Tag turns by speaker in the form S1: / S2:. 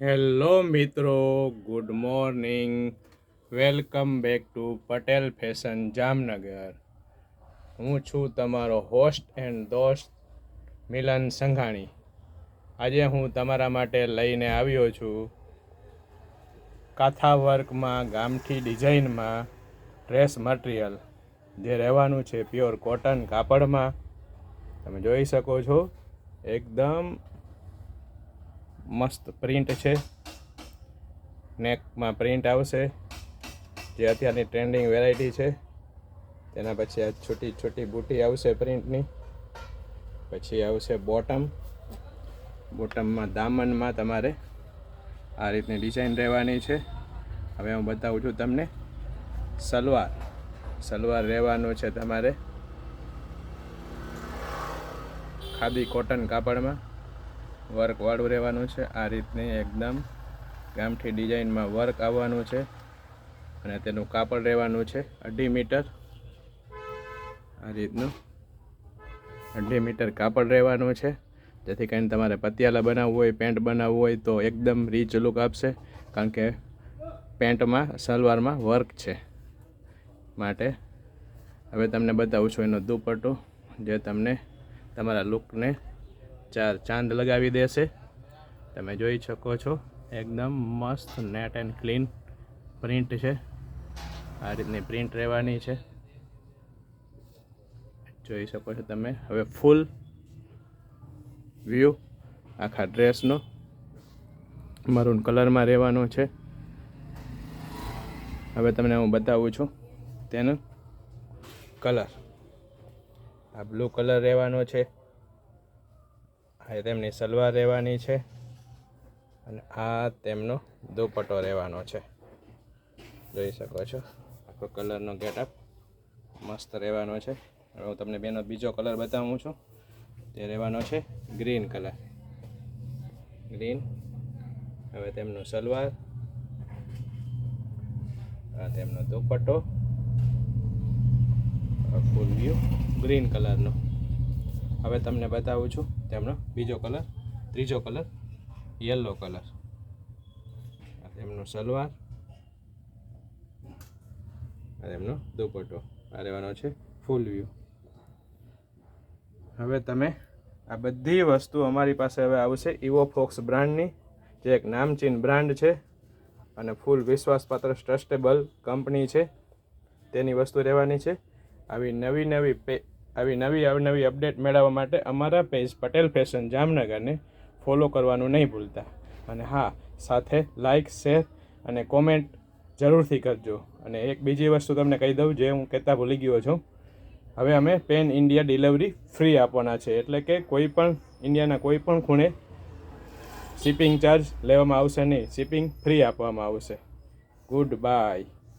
S1: Hello મિત્રો, good morning. Welcome back to Patel fashion Jamnagar. હું છું તમારો હોસ્ટ એન્ડ દોસ્ત મિલન સંઘાણી. આજે હું તમારા માટે લઈને આવ્યો છું કાથા વર્કમાં ગામઠી ડિઝાઇનમાં ડ્રેસ મટીરિયલ, જે રહેવાનું છે પ્યોર કોટન કાપડમાં. તમે જોઈ શકો છો, એકદમ મસ્ત પ્રિન્ટ છે. નેકમાં પ્રિન્ટ આવશે, જે અત્યારની ટ્રેન્ડિંગ વેરાયટી છે. તેના પછી આ છોટી છોટી બુટી આવશે પ્રિન્ટની. પછી આવશે બોટમમાં દામનમાં તમારે આ રીતની ડિઝાઇન રહેવાની છે. હવે હું બતાવું છું તમને સલવાર રહેવાનું છે તમારે ખાદી કોટન કાપડમાં, વર્કવાળું રહેવાનું છે. આ રીતની એકદમ ગામઠી ડિઝાઇનમાં વર્ક આવવાનું છે, અને તેનું કાપડ રહેવાનું છે 2.5 મીટર. આ રીતનું 2.5 મીટર કાપડ રહેવાનું છે, જેથી કરીને તમારે પતિયાલા બનાવવું હોય, પેન્ટ બનાવવું હોય તો એકદમ રીચ લુક આપશે. કારણ કે પેન્ટમાં સલવારમાં વર્ક છે માટે. હવે તમને બતાવું છું એનો દુપટ્ટો, જે તમને તમારા લુકને 4 ચાંદ લગાવી દેશે. તમે જોઈ શકો છો, એકદમ મસ્ત નેટ એન્ડ ક્લીન પ્રિન્ટ છે. આ રીતની પ્રિન્ટ રહેવાની છે, જોઈ શકો છો તમે. હવે ફૂલ વ્યૂ આખા ડ્રેસનો મરૂન કલરમાં રહેવાનો છે. હવે તમને હું બતાવું છું તેનો કલર. આ બ્લુ કલર રહેવાનો છે. આ તેમની સલવાર રહેવાની છે, અને આ તેમનો દુપટ્ટો રહેવાનો છે. જોઈ શકો છો, આખો કલરનો ગેટઅપ મસ્ત રહેવાનો છે. હવે હું તમને બેનો બીજો કલર બતાવું છું. તે રહેવાનો છે ગ્રીન કલર. હવે તેમનું સલવાર, આ તેમનો દુપટ્ટો, ફૂલ વ્યૂ ગ્રીન કલરનો. હવે તમને બતાવું છું તેમનો ત્રીજો કલર યલો કલર. આ તેમનું સલવાર, આ તેમનો દુપટ્ટો. આ રહેવાનો છે ફૂલ વ્યૂ. હવે તમે આ બધી વસ્તુ અમારી પાસે હવે આવશે ઇવોફોક્સ બ્રાન્ડની, જે એક નામચીન બ્રાન્ડ છે અને ફૂલ વિશ્વાસપાત્ર ટ્રસ્ટેબલ કંપની છે. તેની વસ્તુ રહેવાની છે. આવી નવી અપડેટ મેળવવા માટે અમારા પેજ પટેલ ફેશન જામનગરને ફોલો કરવાનું નહીં ભૂલતા. અને હા, સાથે લાઇક, શેર અને કોમેન્ટ જરૂરથી કરજો. અને એક બીજી વસ્તુ તમને કહી દઉં, જે હું કહેતા ભૂલી ગયો છું. હવે અમે પેન ઇન્ડિયા ડિલિવરી ફ્રી આપવાના છે, એટલે કે ઇન્ડિયાના કોઈ પણ ખૂણે શિપિંગ ચાર્જ લેવામાં આવશે નહીં. શિપિંગ ફ્રી આપવામાં આવશે. Good bye.